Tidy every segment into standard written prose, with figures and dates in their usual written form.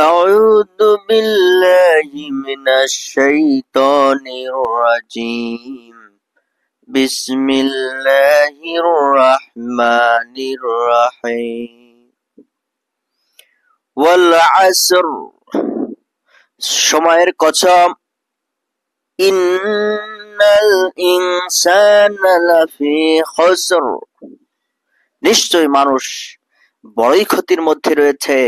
أعوذ بالله من الشيطان الرجيم بسم الله الرحمن الرحيم والعصر সময়ের কসম ইন্নাল ইনসানা লাফি খুসর নিশ্চয় মানুষ বড়ই ক্ষতির মধ্যে রয়েছে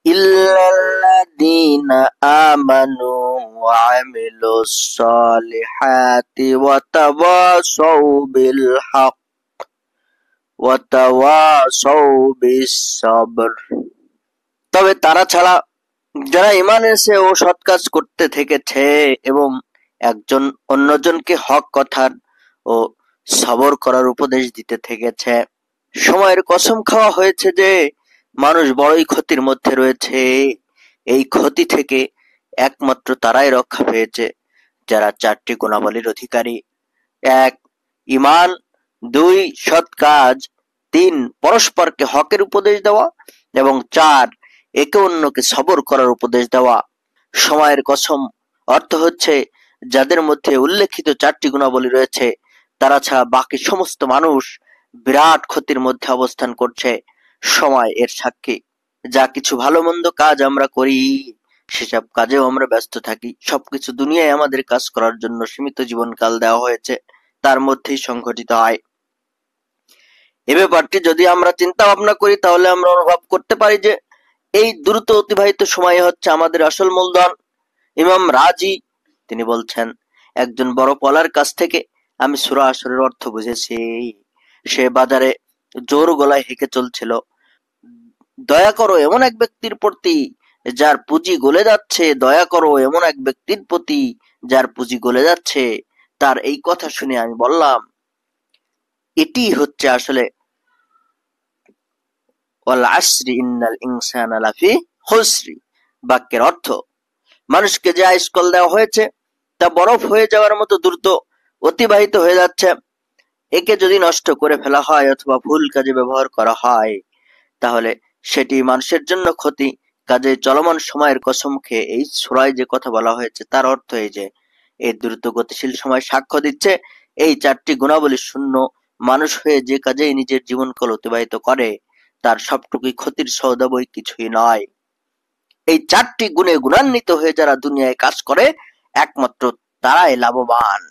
ইল্লাল্লাযীনা আমানু ওয়া আমিলুস সালিহাতি ওয়া তাওয়াসাউ বিল হক ওয়া তাওয়াসাউ বিস সবর তবে তারা ছাড়া যারা ঈমান এনেছে ও সৎ কাজ করতে থেকেছে এবং একজন অন্যজনকে হক কথার ও সবর করার উপদেশ দিতে থেকেছে সময়ের কসম খাওয়া হয়েছে যে মানুষ বড়ই ক্ষতির মধ্যে রয়েছে এই ক্ষতি থেকে একমাত্র তারাই রক্ষা পেয়েছে যারা চারটি গুণাবলীর অধিকারী এক ঈমান দুই সৎ কাজ তিন পরস্পরকে হকের উপদেশ দেওয়া এবং চার একে অন্যকে সবর করার উপদেশ দেওয়া সময়ের কসম অর্থ হচ্ছে যাদের মধ্যে উল্লেখিত চারটি গুণাবলী রয়েছে তারা ছাড়া বাকি সমস্ত মানুষ বিরাট ক্ষতির মধ্যে অবস্থান করছে সময় এর সাক্ষী যা কিছু ভালো মন্দ কাজ আমরা করি সেসব কাজেও আমরা ব্যস্ত থাকি সবকিছু দুনিয়ায় আমাদের কাজ করার জন্য সীমিত জীবনকাল দেওয়া হয়েছে তার মধ্যেই সংঘটিত হয় এ ব্যাপারটি যদি আমরা চিন্তা ভাবনা করি তাহলে আমরা অনুভব করতে পারি যে এই দ্রুত অতিবাহিত সময় হচ্ছে আমাদের আসল মূলধন ইমাম রাজি তিনি বলছেন একজন বড় পলার কাছ থেকে আমি সূরা আসরের অর্থ বুঝেছি সে বাজারে জোর গলায় হেঁকে চলছিল দয়া করো এমন এক ব্যক্তির প্রতি যার পুঁজি গলে যাচ্ছে দয়া করো এমন এক ব্যক্তির প্রতি যার পুঁজি গলে যাচ্ছে তার এই কথা শুনে আমি বললাম এটি হচ্ছে আসলে ওয়াল আসরি ইন্নাল ইনসানা লাফি খুসরি বাক্যের অর্থ মানুষকে যে আইসকল দেওয়া হয়েছে তা বরফ হয়ে যাওয়ার মতো দ্রুত অতিবাহিত হয়ে যাচ্ছে একে যদি নষ্ট করে ফেলা হয় অথবা ভুল কাজে ব্যবহার করা হয় তাহলে সেটি মানুষের জন্য ক্ষতি কাজে চলমান সময়ের কসম খেয়ে এই সূরায় যে কথা বলা হয়েছে তার অর্থ এই যে এই দ্রুত গতিশীল সময় সাক্ষ্য দিচ্ছে এই চারটি গুণাবলী শূন্য মানুষ হয়ে যে কাজে নিজের জীবনকাল অতিবাহিত করে তার সবটুকুই ক্ষতির সওদা বই কিছুই নয় এই চারটি গুণে গুণান্বিত হয়ে যারা দুনিয়ায় কাজ করে একমাত্র তারাই লাভবান